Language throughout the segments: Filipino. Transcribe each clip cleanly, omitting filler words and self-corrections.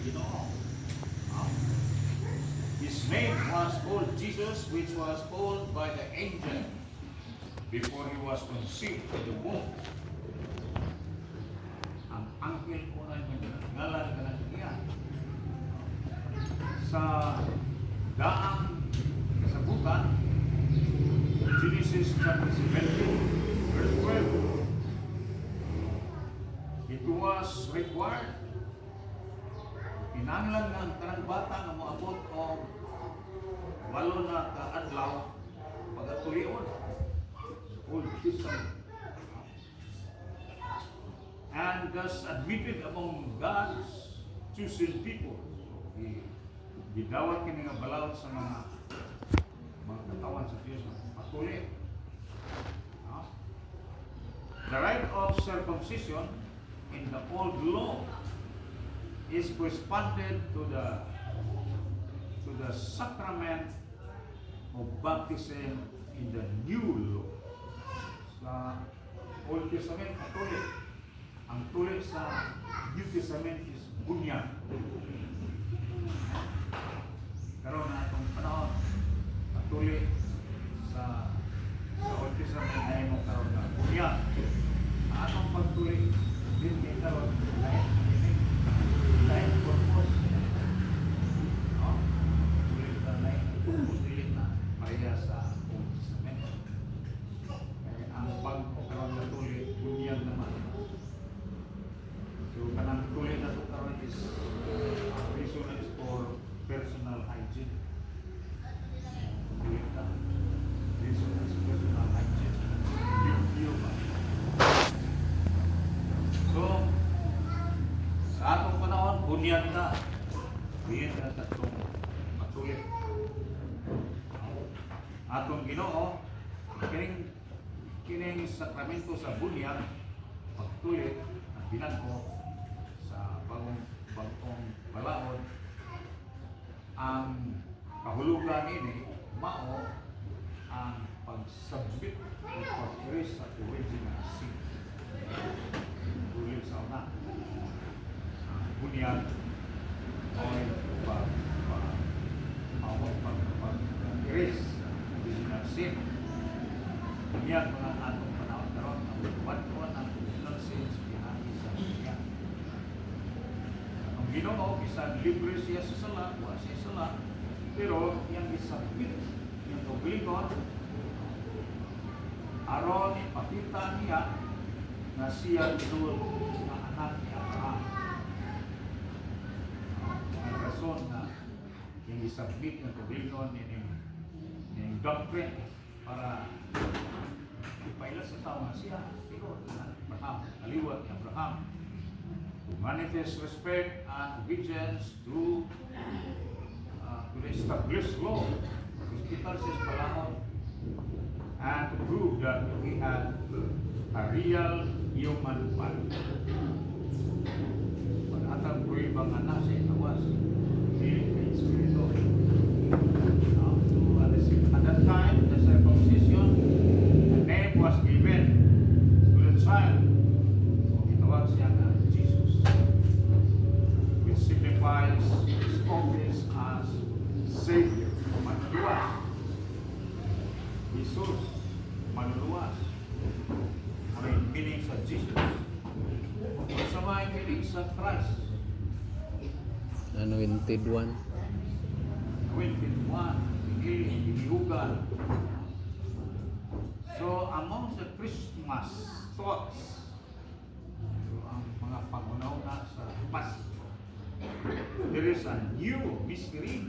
Ginoo. Ah. His name was called Jesus, which was called by the angel before he was conceived in the womb. Ang angel ko na ngalan ka na niya. Sa daang kasabutan, Genesis chapter 17, verse 12, it was required. Kinahanglan nga ang kanang bata nga moabot og 8 na kaadlaw pagatulion. Old Testament. And thus admitted among God's chosen people. Gidawat kini nga balawd sa mga katawan sa Diyos na patuloy. The rite of circumcision in the old law is corresponded to the sacrament of baptism in the new law. Sa Old Testament, patuloy. Ang tuloy sa New Testament is bunyag. Karon na itong panahon, patuloy sa Old Testament na imong karon na bunyag. Atong pagtuloy, din kay karon lain purpose. Tuloy sa lain purpose dili na pareha sa Old Testament. Kaya ang pagkaroon na tuloy, bunyag naman. So, kanang tuloy na ito karoon is reason is for personal hygiene. Tuloy ka. Reason is personal hygiene. Yung ba? So, sa atong panahon, bunyag na. Bunyag na tatong matuloy. Atong Ginoo, kining sakramento sa bunyag, pagtuloy, ang binagko, bagong balaod, ang kahulugan ini mao ang pag-submit o pag-erase sa original sin. Tuloy sa una, bunyag o pag-erase sa original sin. Bunyag mga atong panahon karon ang buwan-buwan ang original sins pinagi sa bunyag. Ginoo, bisan libre siya sa sala, wa siya sala, pero yang isabit, yung obligon, aron ipakita niya na siya ito na anak ni Abraham. Ang rason na yung isabit yung obligon yung doctrine para ipailas sa tao na siya, pero anak ni Abraham, kaliwat ni Abraham. To manifest respect and obedience to the established law, hospital says palahon, and to prove that we had a real human body. Pag-atang prueba nga na sa itawas, feeling ka espiritu. At that time, the circumcision, the name was given to the child. Itawag siya na signifies his office as Savior, manluluwas. Jesus, manluluwas. Ano yung meaning sa Jesus? Masama yung meaning sa Christ. Anointed one. Anointed one, hinihugan. So, among the Christmas thoughts, ang mga pangunaw-na sa Pasko, there is a new mystery.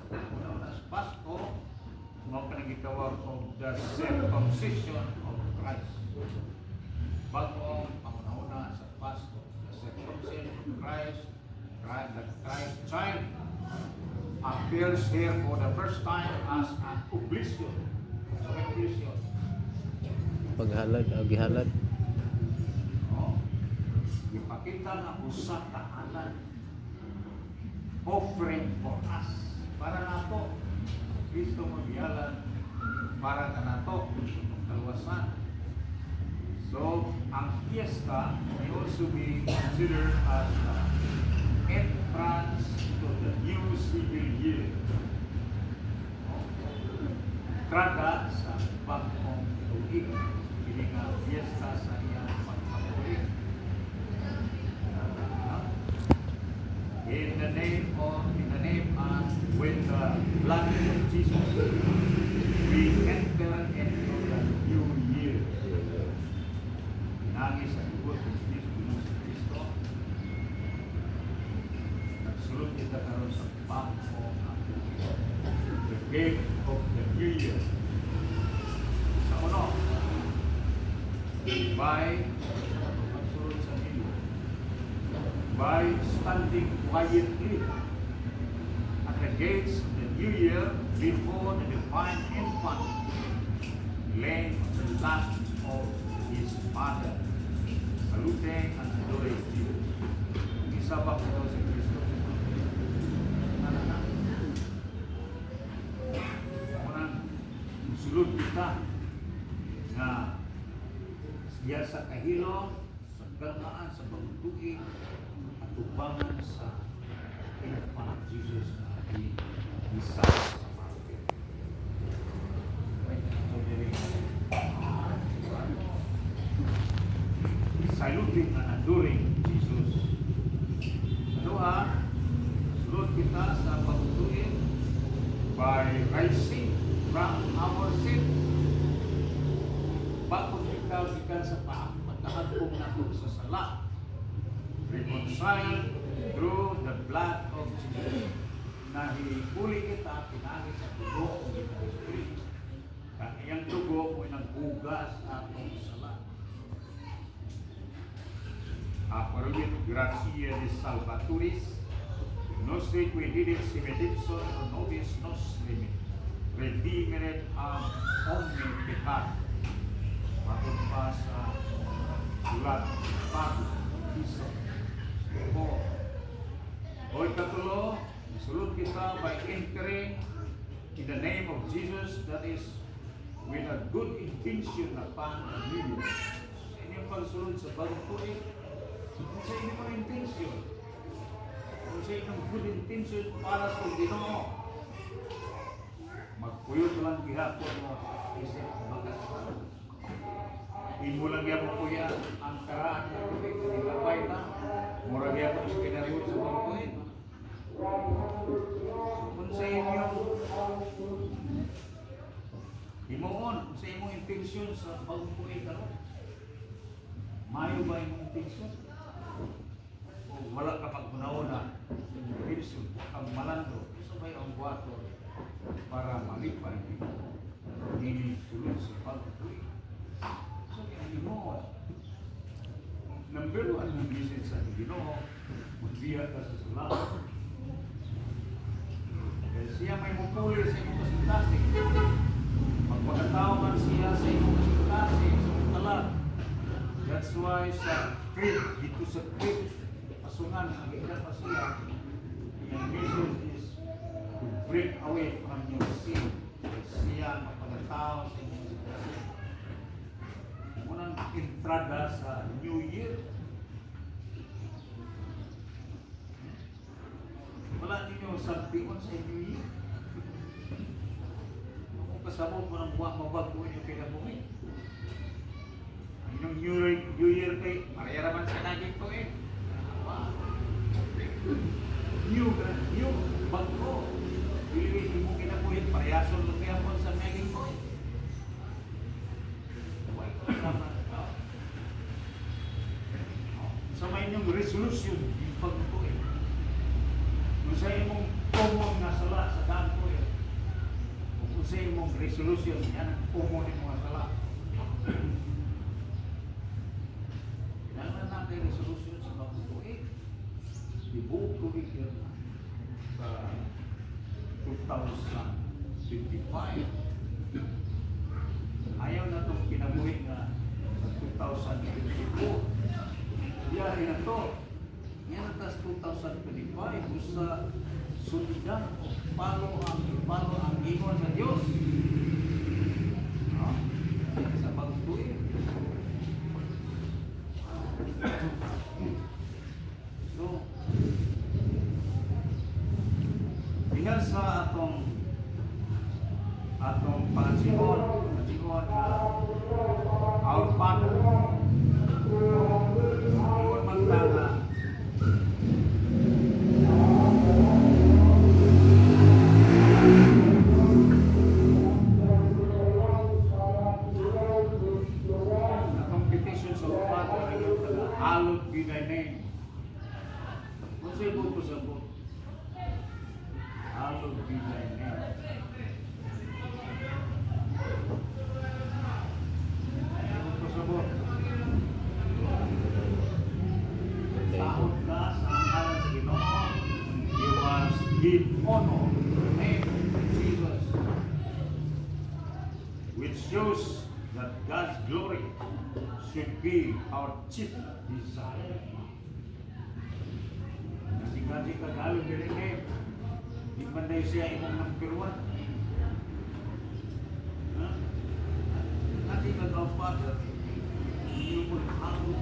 Una-una sa Pasko, mga panagitawag of the circumcision of Christ. Bagong pangunauna sa Pasko, the circumcision of Christ, the Christ child appears here for the first time as an oblation. So, oblation. Paghalad, gihalad. Ipakita na usa ka anak offering for us para nato Kristo magyalan para ka nato kaluwasan. So ang fiesta may also be considered as entrada sa bagong tuig. Pili nga fiesta sa iyang pagkabuhi. In the name and with the blood of Jesus, we enter into the new year. Nangis sa dugo ng Kristo. Nagsulot kita karon sa bagong the gate of the new year. Sa uno, by standing quietly at the gates of the new year before the divine infant, laying on the lap of his mother, saluting and adoring Jesus. Isa ba ko si Kristo? Unang sulod kita na siya sa kahilo, sa galaan, sa pagtuig, at ubangan sa infant Jesus na isa sa market. Saluting and adoring Jesus. Dua, sulod kita sa pagtuig by rising from our sin. Bakit ikaw gikan sa pagkahagpong nato sa sala, reconciled through the blood of Jesus, na hihuli kita pinagi sa dugo ng Espiritu. Ang iyang dugo ay nagbugas atong sala. Apparuit gratia de salvaturis, nostri qui didit simedipson nobis nostri, redimeret ab omni peccatum. Matun pa sa sulat Pablo, Iso. O ikatulo, isulod kita by entering in the name of Jesus, that is with a good intention upon the new year. Sa inyong pagsulod sa bagong tuig, kung sa inyong intention, kung sa inyong good intention para sa Ginoo, magpuyod lang gihapon mo isip magkasal. Imo lang yan mo kuya ang karaan ng tubig na nilapay na. Murag yan mo iskinariyon sa mga tuwid. Kung sa inyong imoon, kung sa imong intensyon sa bagong tuwid ka, mayo ba imong intensyon? O wala ka pagpunahon sa imong intensyon, kang malandro, isa ba yung buwato para malipay nini sulod sa bagong tuwid? Ginoo. Number one ng message sa Ginoo, magbiya ka sa sala. Kaya siya may mupuli sa imong kasultasi. Magpagkatao man siya sa imong kasultasi, sa imong talag. That's why sa creed, dito sa creed, pasungan, nagigilan pa siya. Yung message is to break away from your sin. Siya magpagkatao sa imong kasultasi. Unang entrada sa New Year. Wala ninyo sabihin sa New Year. Kung kasabot mo ng buwang mabago ninyo kinabuhi. Ang inyong New Year kay marayaraman sa naging to eh. New, bago. Piliin mo kinabuhi, parehason lang kaya mo sa naging to eh. Sa may inyong resolution, yung pagtutuin. Kung sa imong common na sala sa daan ko yun, kung sa imong resolution, yan ang common yung mga sala. Kailangan natin resolution sa pagtutuin. Ibuo ko yun sa 2025. Ayaw na itong kinabuhi na sa 2024. Yan na to. Yan na tas 2025. Sa sundan o palo ang ingon sa Diyos. Sa pagtuin. So, dahil sa atong atong pansingon our Father. Ingon man ta nga atong petition sa our Father ingon ta nga hallowed be thy name. Kung sa'yo po sa book, hallowed be thy name. Sahod ka sa ngalan sa Ginoo. You must give honor to the name of Jesus, which shows that God's glory should be our chief desire. Kasi kagalo nilingay, di man na siya imong number one. Kasi kagao Father, you will have to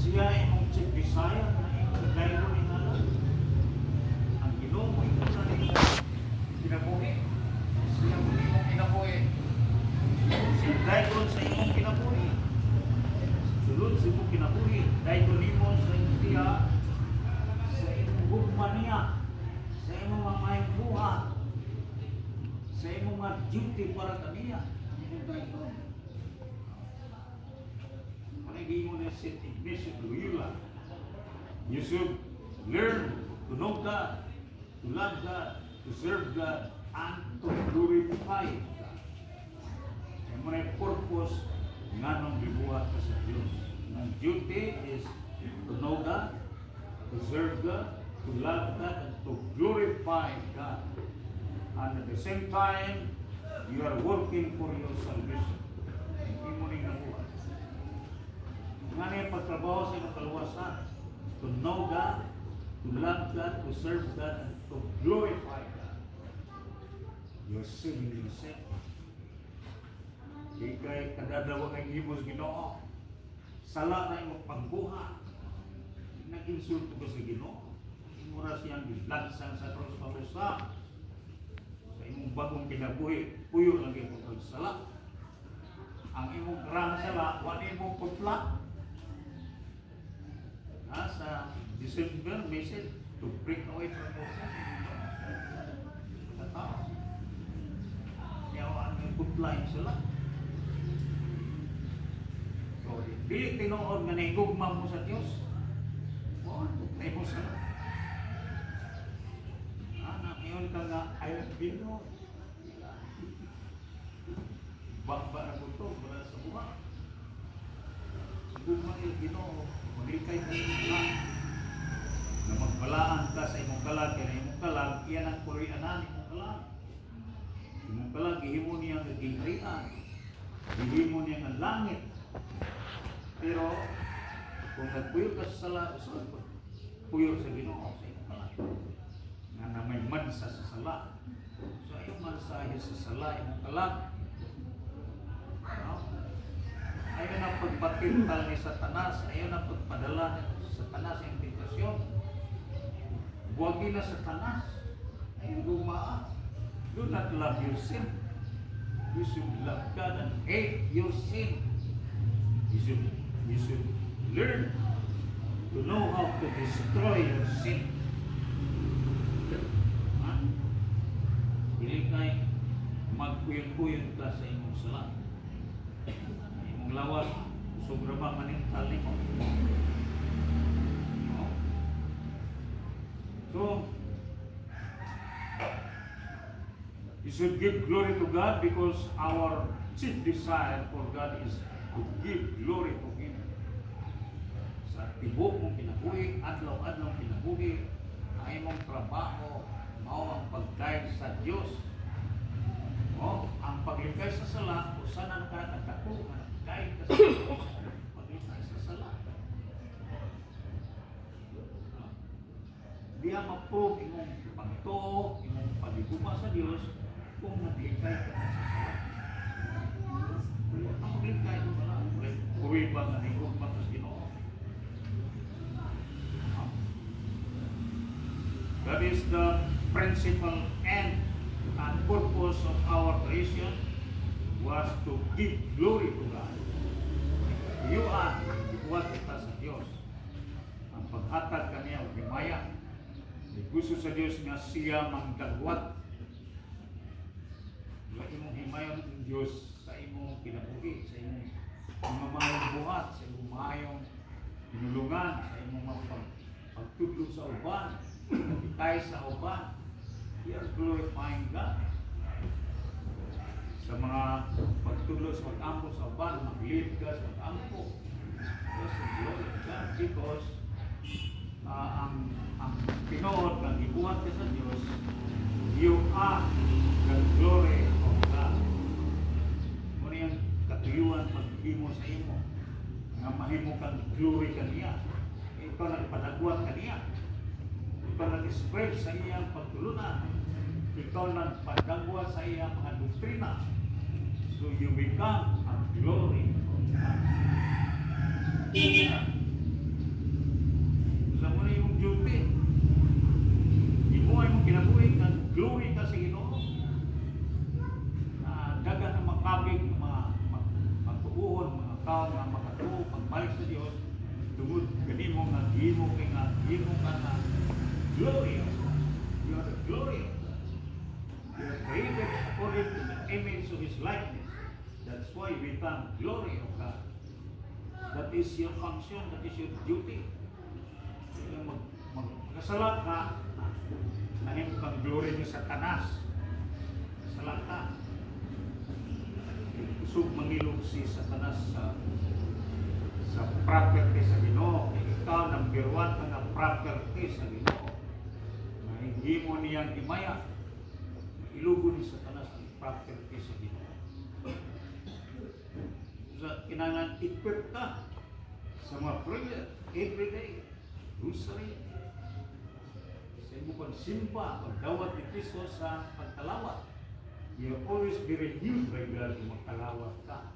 siya imong chief desire na imong dahil ni halang. Ang Ginoo mo ikaw sa imong kinabuhi. Siya mo imong kinabuhi. Siya dahil sa imong kinabuhi. Sulod sa imong kinabuhi, dahil nimo sa siya sa imong gugma niya, sa imong mga buhat, sa imong mga duty para kaniya. Panagin mo na St. Ignatius Loyola. You should learn to know God, to love God, to serve God, and to glorify God. Yung mo na yung purpose nga nung bibuhat ka sa Diyos. Ang duty is to know God, to serve God, to love God, and to glorify God. And at the same time, you are working for your salvation. Hindi mo rin nabuhat. Nga na yung pagtrabaho sa iyong kaluwasan, to know God, to love God, to serve God, and to glorify God. You're saving yourself. Ikay kadadawa ng himos Ginoo. Sala na iyong pagbuhat. Nag-insulto ka sa Ginoo. Imura siyang gilansang sa cross pabusa. Sa imong bagong kinabuhi, puyo lang yung pagsala. Ang imong grang sala, wala imong putla. Sa December message to break away from the sin. Sa tao. Yawan yung putla yung sala. So, dili tinood nga naigugma mo sa Diyos. Buwan, putla mo sala. Anak, yun ka nga, ayaw bino. Bamba na po ito, wala sa buha. Sigugma yung Ginoo. Maglikay ka sa na magbalaan ka sa imong kalag, kaya na imong kalag, iyan ang kurianan imong kalag. Imong kalag, ihimo niya ang gingrian, ihimo niya ang langit. Pero, kung nagpuyo ka sa sala, puyo sa Ginoo sa imong kalag. Nga na may mansa sa sala. So, ayaw mansahe sa sala, imong kalag. Ayaw na pagpatintal ni Satanas, ayaw na pagpadala ni Satanas yung tentasyon. Buwagi na Satanas, ayaw gumaan. Do not love your sin. You should love God and hate your sin. You should learn to know how to destroy your sin. Dili kay magpuyon-puyon ka sa imong sala. Lawas, sobra ba manintal ni mo? No? So, you should give glory to God because our chief desire for God is to give glory to Him. Sa tibok mong kinabuhi, adlaw-adlaw kinabuhi, ay mong trabaho, mao ang pagkain sa Diyos. O, ang paglikay sa sala, kung saan ka nagdako, kahit ka sa Diyos, paglikay sa sala. Di ang ma-prove imong pagtuo, imong pagiguma sa Diyos, kung naglikay ka sa sala. Ang maglikay ko na lang, kuwi ba nga higugma sa Ginoo? That is the principal end and purpose of our creation was to give glory to God. Iyuan, ibuhat kita sa Diyos. Ang paghatag kaniya o himaya. Gusto sa Diyos nga siya mangdagwat. Yung imong himayon ng Diyos sa imong kinabuhi, sa imong mamayong buhat, sa imong maayong pinulungan, sa imong pagtudlo sa uban, pagkay sa uban. You are glorifying God. Sa mga pagtudlo sa pag-ampo sa uban, mag-lead ka sa pag-ampo. Yes, glory to God. Because ang pinood ng ibuhat ka sa Diyos, you are the glory of God. Muna yung katuyuan paghimo sa imo, nga mahimo kang glory kaniya. Ikaw nagpadagwat kaniya. Ikaw nag-spread sa iyang pagtulunan. Ikaw nagpadagwat sa iyang mga doktrina. So you become a glory of God. Sa muna yung duty. Ibuhay mong kinabuhi na glory ka sa Ginoo. Dagan ang makabig, magtuuhon, mga tao na makatuo, pagbalik sa Diyos, tungod ganimo nga gimo ka na glory of God. You are the glory of God. You are created according to the image of His likeness. That's why we become glory of God. That is your function, that is your duty. Magkasala ka, nahim kang glory ni Satanas. Sala ka. Gusto mangilog si Satanas sa property sa Ginoo. Ikaw number one ka na property sa Ginoo. Na hindi mo niyang himaya. Ilugo ni Satanas ang property sa Ginoo. So, kinangan equip ka sa mga prayer everyday. Rosary. Sa imo pagsimba, pagdawat ni Kristo sa pagtalawat. You'll always be renewed by God kung magtalawat ka.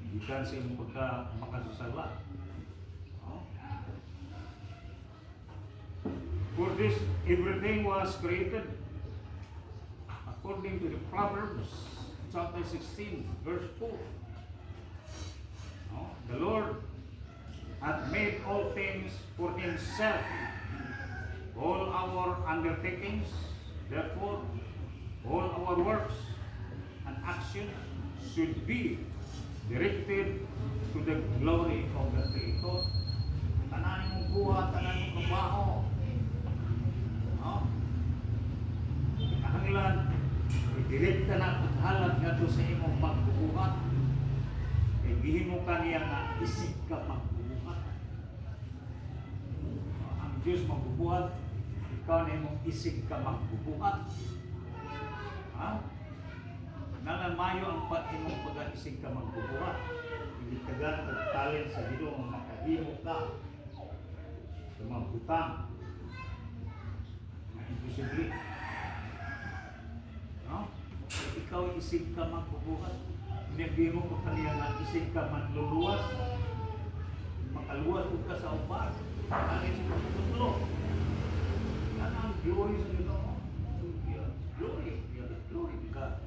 Hindi ka sa imo pagka makasusala. No? For this, everything was created according to the Proverbs chapter 16, verse 4. No? The Lord hath made all things for Himself. All our undertakings, therefore, all our works and actions should be directed to the glory of the Creator. Tanan mong buhat, tanan mong kabaho. No? Kinahanglan, i-direkta na paghalag nga to sa imong magbubuhat. Kaya gihimo ka niya nga isig ka magbubuhat. Ang Diyos magbubuhat, ikaw na imong isig ka magbubuhat. Ha? Nalamayo ang imong pag-isig ka magbubuhat. Hindi ka gan talent sa Ginoo ang makahimo ka sa mga butang na imposible. No? Ikaw isig ka magbubuhat. Hindi mo ko kaniya na isig ka manluluwas. Makaluwas ka sa ubar. Kaya sa pagputlo. Yan ang glory sa Ginoo. Glory. Glory to God.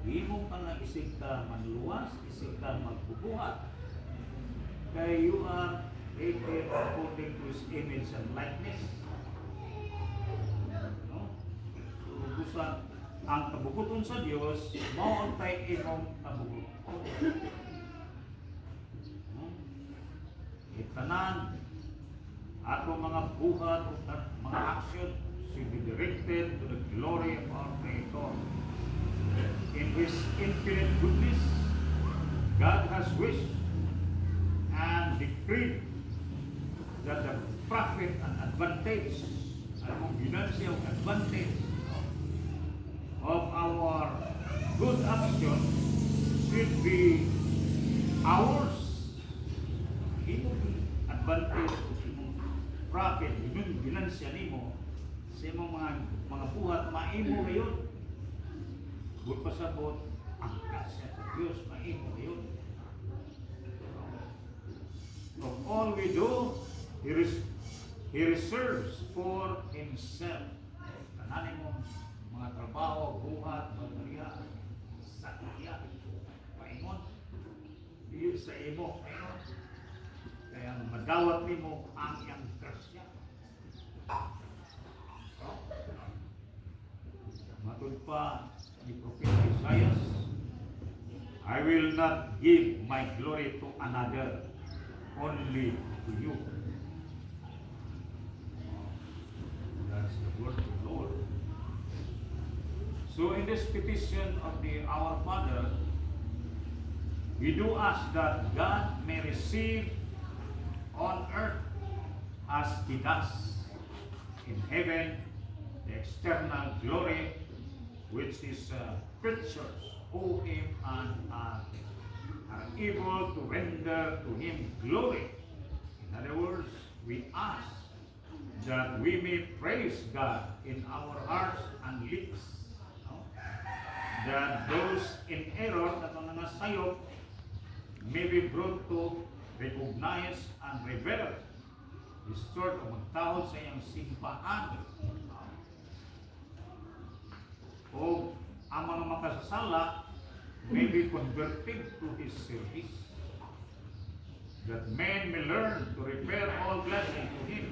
Di mo ka na isig ka manluwas, isig ka magbubuhat. Kaya you are created according to His image and likeness. No? So, busa, ang kabukuton sa Diyos, mao tay imong kabukuton. No? Itanan, ato mga buhat o mga action should be directed to the glory of our Creator. In His infinite goodness, God has wished and decreed that the profit and advantage, ang financial advantage of our good action should be ours. Imong advantage o imong profit, imong financial nimo sa imong mga buhat, maimo ngayon. Buat pasabot, ang kasya sa Diyos, maimo ngayon. Of all we do, He reserves for Himself. Kananin mo mga trabaho, buhat, pagkariya, sakya, paingon, dili sa imo, paingon. Kaya madawat nimo ang iyang grasya. Matud pa ni Prophet Isaiah, I will not give my glory to another, only to you. That's the word of the Lord. So in this petition of the Our Father, we do ask that God may receive on earth as He does in heaven the external glory which His creatures owe Him and are able to render to Him glory. In other words, we ask that we may praise God in our hearts and lips. No? That those in error na nangasayop may be brought to recognize and revere His sort of magtawag sa iyang simbahan. O ang mga makasasala may be converted to His service. That men may learn to repair all blessing to Him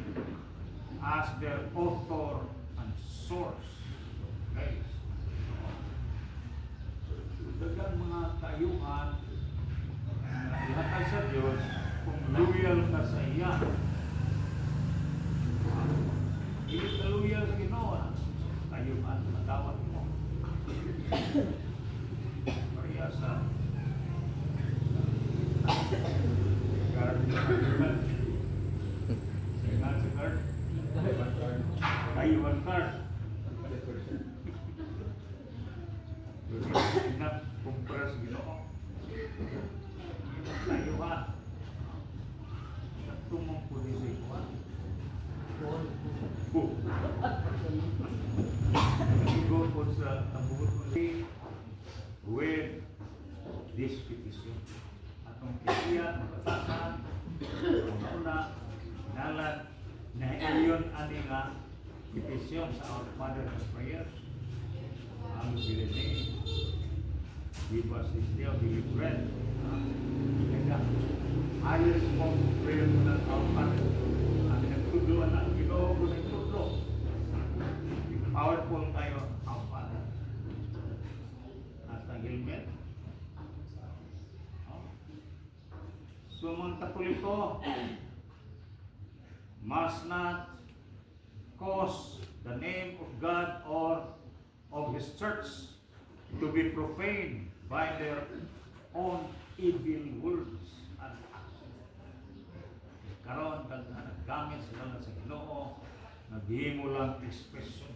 as their author and source. Guys, dagang mga kaayuhan na ihatag sa Diyos kung loyal ka sa iya. Hindi ka loyal sa Ginoo, kaayuhan matawad mo. Maria sa guard sa guard kaayuhan card. Inap kumpras Ginoo. Kaayuhan. Tumong po di sa ikuan. Go po sa tabugot with this petition. Atong kisiyan, mabatasan, una, nalan, na iyon ani nga petition sa Our Father of prayers. Ang bilin give us this day of daily bread. Kaya, ayos mo prayer mo ng Our Father. Ang nagtudloan na, Ginoo ko nagtudlo. Powerful tayo, Our Father. At ang helmet. So, mga Katoliko, must not cause the name of God or of His church to be profaned by their own evil words and actions. Karon kag naggamit sila sa Ginoo, naghimo lang expression.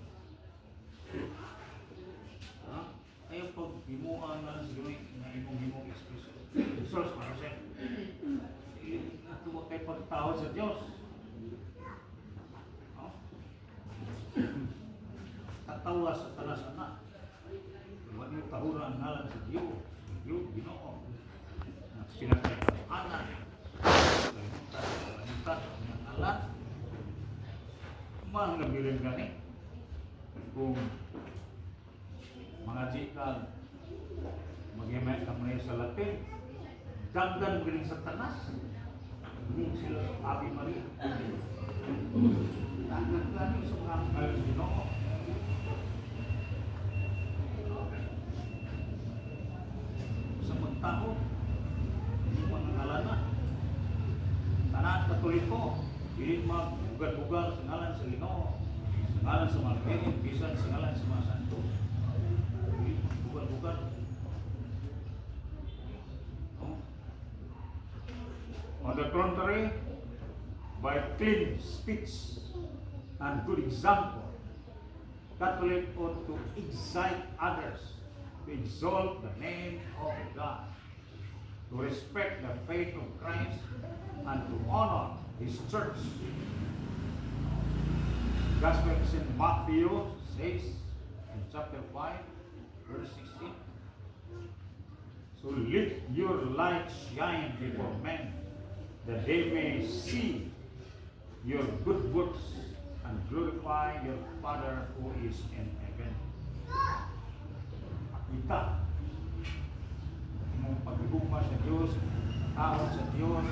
Ayaw pag himuan na sa Ginoo na imong expression. Source para sa natuwa kay pagtawad sa Diyos. Tatawa sa talas anak. Huwag niyo tahura ang ngalan sa Diyos. Diyos, Ginoo. Pinagkakapanan. Kalimutan ang ngalan. Mahal na bilang gani. Kung mga jikal mag-imay ka muna sa Latin, dagdan mo rin sa tanas. Hindi sila sa Ave Maria. Dagdan lang yung sa mga ngalan sa Ginoo. Sa magtao, hindi mo nangalana. Tanan Katoliko, hindi mag-bugal-bugal sa ngalan sa Ginoo, sa ngalan sa mga Kenya, bisan sa ngalan sa mga santo. Hindi mag-bugal-bugal. On the contrary, by clean speech and good example, Catholic ought to excite others to exalt the name of God, to respect the faith of Christ, and to honor His church. Gospel is in Matthew says in chapter 5, verse 16. So let your light shine before men, that they may see your good works and glorify your Father who is in heaven. Kita imong paghigugma sa Dios, tawad sa Dios,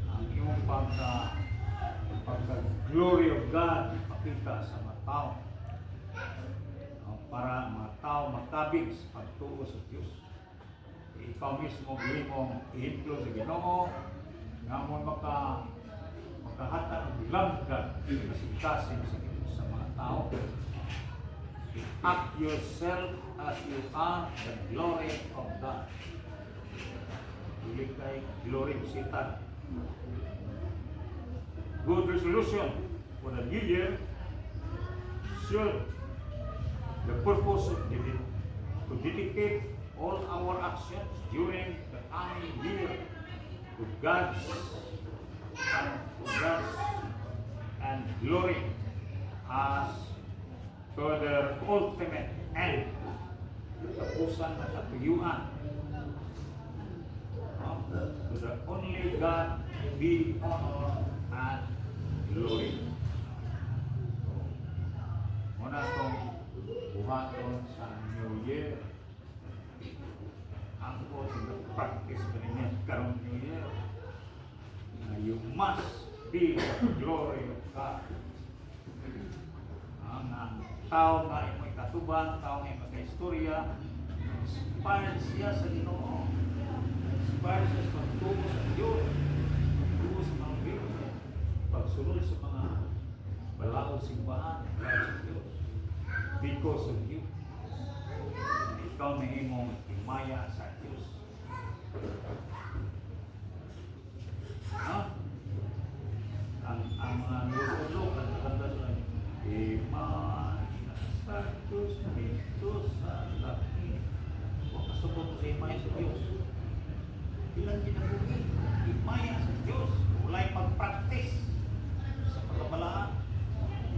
ang imong glory of God ipakita sa mga tao. Para mga tao magtabig sa pagtuo sa Diyos. Ikaw mismo imong ihintlo sa Ginoo nga mo makahatag og lamdag kasing sa mga tao. Act yourself as you are the glory of God. Dili kay glory of Satan. Good resolution for the new year should the purpose of to dedicate all our actions during the coming year to God's and glory as to their ultimate end. Katapusan at katuyuan. To the only God be honor and glory. Muna itong buhaton sa New Year. Ang po practice pa ninyo karong New Year. You must be the glory of God. Ang tao nga imo'y katubang, tao nga imo'y kaistorya, inspired siya sa Ginoo. Inspired siya sa pagtuo sa Diyos, pagtuo sa mga Biblia, pagsunod sa mga balaod simbahan, para sa Diyos. Because of you. Ikaw na imong himaya sa Diyos. Ang mga nulog, ang kanta sa himaya sa Diyos, dito sa laki. Huwag kasubot sa himaya sa Diyos. Ilang kinabuhi, himaya sa Diyos. Wala'y pag-practice sa pagkabalaan.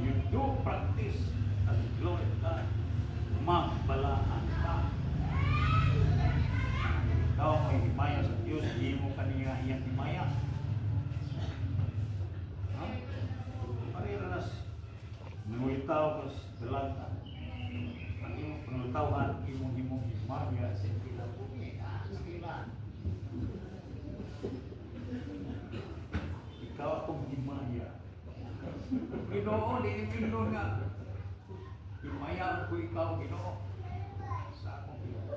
You do practice as glory of God. Magbalaan ka. Ikaw may himaya sa Diyos, hindi mo kanina iyang himaya. Pariranas, nangulitaw ka sa dalagta. Ang iyong panulitawan, imong himaya sa ilang bumi. Ikaw akong himaya. Ginoo, di nga. Himaya ko ikaw, Ginoo. Sa akong Ginoo.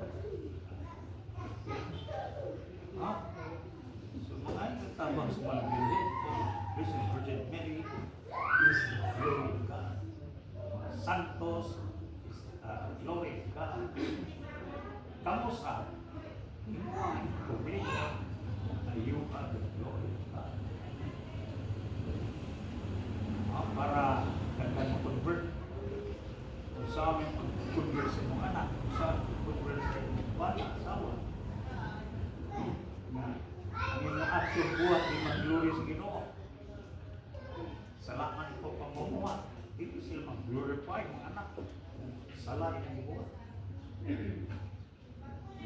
Ha? So, mga katabang sa mga Virgin, Blessed Virgin Mary is the glory of God. Mga Santos is the glory of God. Kamusta? Himay, kumita, na you are the glory of God. Para kagad mo convert. Kung sa amin convert sa mong anak, kung sa amin convert sa mong bata, asawa. Ang iyong action buhat di mag-glory sa Ginoo. Salamat ito pamumuhat. Hindi sila mag-glorify mga anak. Salat ang buhat.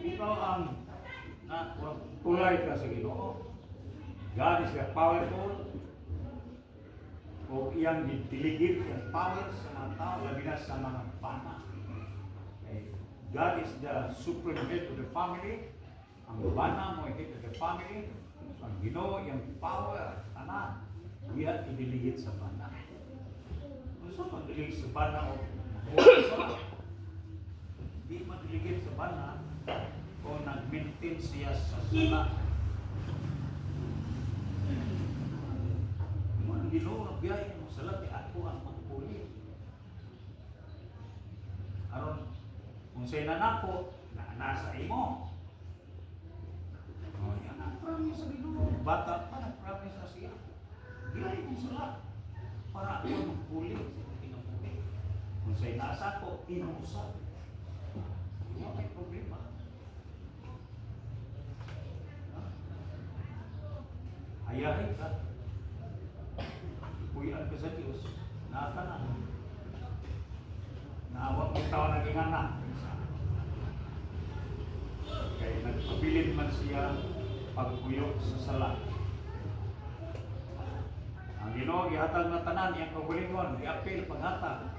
Ikaw ang tulay ka sa Ginoo. God is the powerful. O iyang diligid ang power sa mga tao, labi na sa mga bana. Okay. God is the supreme head of the family. Ang bana mo ay head of the family. So, ang Ginoo, yung power, tanan, iyan idiligid sa bana. So, madiligid sa bana o di madiligid sa bana o nag-maintain siya sa sala. Ang Ginoo biyay mo sa labi ako ang magpuli. Aron kung sa'y nanako, nasa imo. Yan ang promise sa Ginoo. Bata pa, nag-promise na siya. Biyay mo sa labi para ako magpuli sa pinapuli. Kung sa'y nasa ko, inuusap. Hindi may problema. Ayahin ka. Puyan ka sa Diyos, naka na. Naawag mo tao naging anak. Kaya nagpabilin man siya pagpuyok sa sala. Ang Ginoo gihatag na tanan iyang kaugalingon, giapil paghatag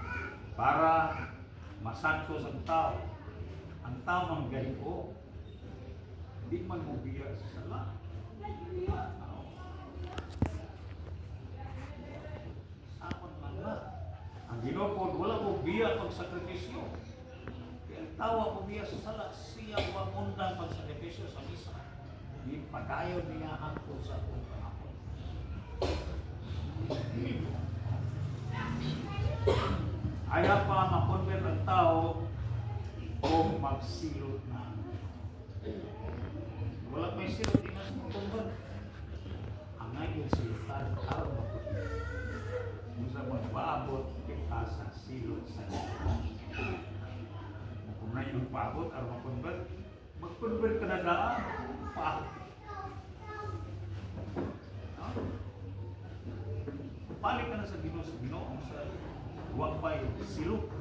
para Masantos ang tao. Ang tao ang galiko. Hindi man mo biya sa sala. Sapon man na. Ang Ginoo po, wala mo biya pag sakripisyo. Kaya ang tao mo biya sa sala, siya wang undang pag sakripisyo sa misa. Di padayon niya ako sa akong panahon. Ayaw pa makonvert ang tao kung magsilot na. Wala may silot, di mas makonvert. Ang ngayon silotan, araw makonvert. Kung sa magpaabot, kita sa silot sa silot. Kung ngayon magpaabot, araw makonvert, mag-convert ka na daan, paabot. Balik ka na sa Ginoo sa wapay silot.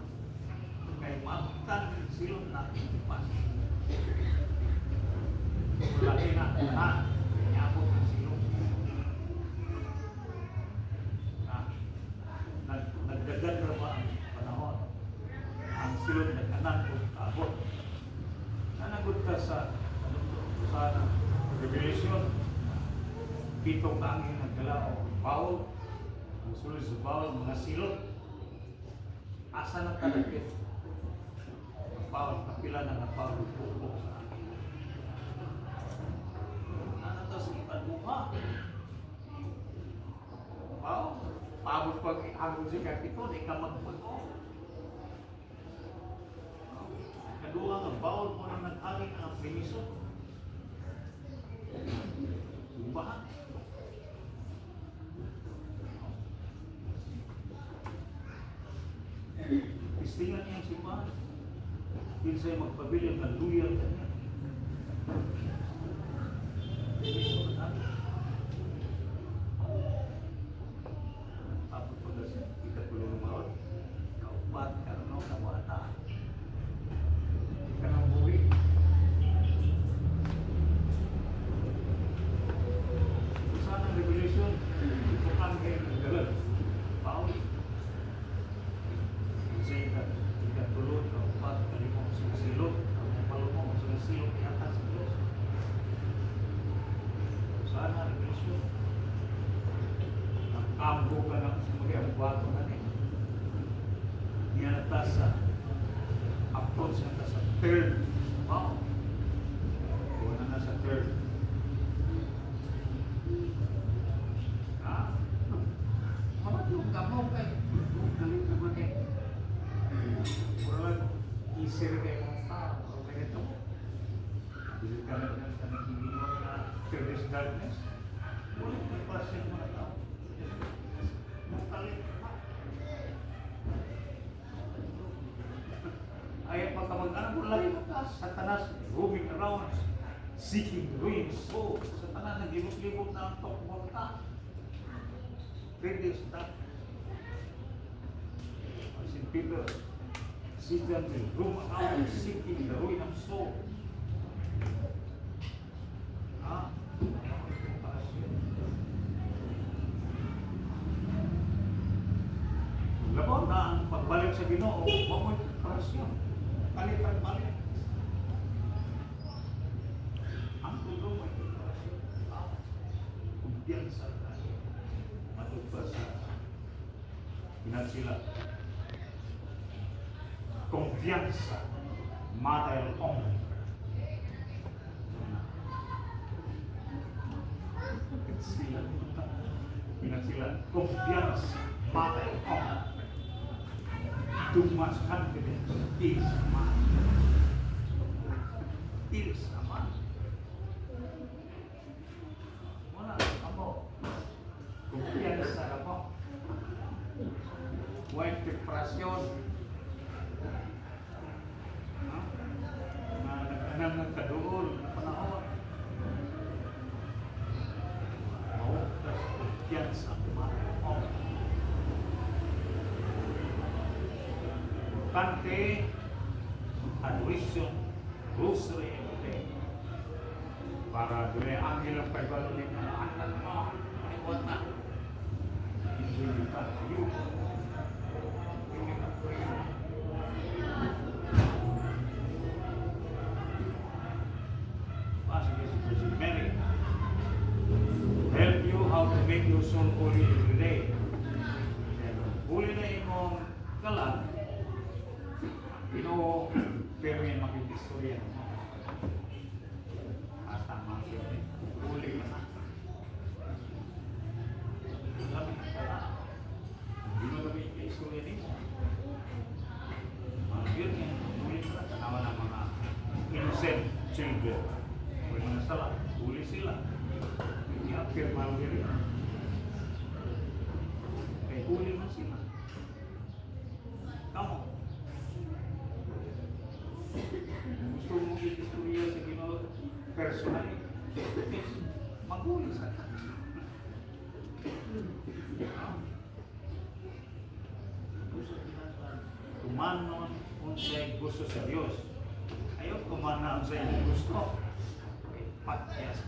Kay maabtan silot na ipas. Lagi na, nyabot ang silot. Nagdagan na ba ang panahon? Ang silot nagkanan o kaabot. Nanagot ka sa Revelation. Pitong angin nagdala o Paul. Ang sulit sa Paul, mga silot. Asa na talagit? Ang Paul, kapila na nga Paul pupok sa akin. Ano ito sa ipaduha? Paul, pabot pag ihagod si Kapitol, ikamagpuno. Kaduha nga Paul mo na nag-aling ang Finiso. Subahan. Istingan niya ang simbahan. Pinsay magpabiling ng luyang kanya. Tapos pag kita pulo ng maot, kaupat ka na wata. Ka nang buwi. Saan ang revelation? Bukan kayo ng galan. Pauli. Ikatulog, kaupat, kalimong susilog, ang palumong susilog, iatas sa Diyos. Saan ang revelation? Ang ambo ka ng sumuli, ang buwato na rin. Niya natas sa approach na sa third. Wow! Buwan na sa third. Mamat yung kamaw kay galit naman eh. Puro lang isir kayo ng tao. O ganito. Bilit ka na sa nagiginaw na service darkness. Ulit may pasyon mga tao. Makalit na. Ayaw pa kamag-anak mo lang ito ka. Satanas roaming around seeking ruin. So, Satanas nag-libot-libot na ang tokbol ka. Previous that. St. Peter, Satan will roam around seeking the ruin of soul. Labaw na ang pagbalik sa Ginoo, mamoy preparasyon. Kalitan balik. Ang tulong ay preparasyon. Kumpiyansa tayo. Matugpa sa pinansila. Confianza mata el hombre. Pinansila. Confianza mata el hombre. Too much confidence is man. Is a man. Wala ako. Confianza ako. Huwag preparasyon. Nagkanang ng kaduol na panahon. Mautas confianza mata el hombre. Importante, adoration, rosary, every day. Para doon ay angel ang pagbalunin na anak mo, maniwat na. Enjoy yung time. You. istorya mo. At tama yun. Huli ka na. Lamig ka na. Hindi mo lamig ka istorya nito. Yun yan. Huli ka na. Tanawa ng mga innocent children. Kung mga sala, huli sila. Hindi appear man rin. Kaya huli na sila. Kamu. Gusto mo i-istorya sa Ginoo personal, maghuli sa ka. Kumanon kung siya'y gusto sa Diyos. Ayaw kumanon sa iyong gusto. Patyas.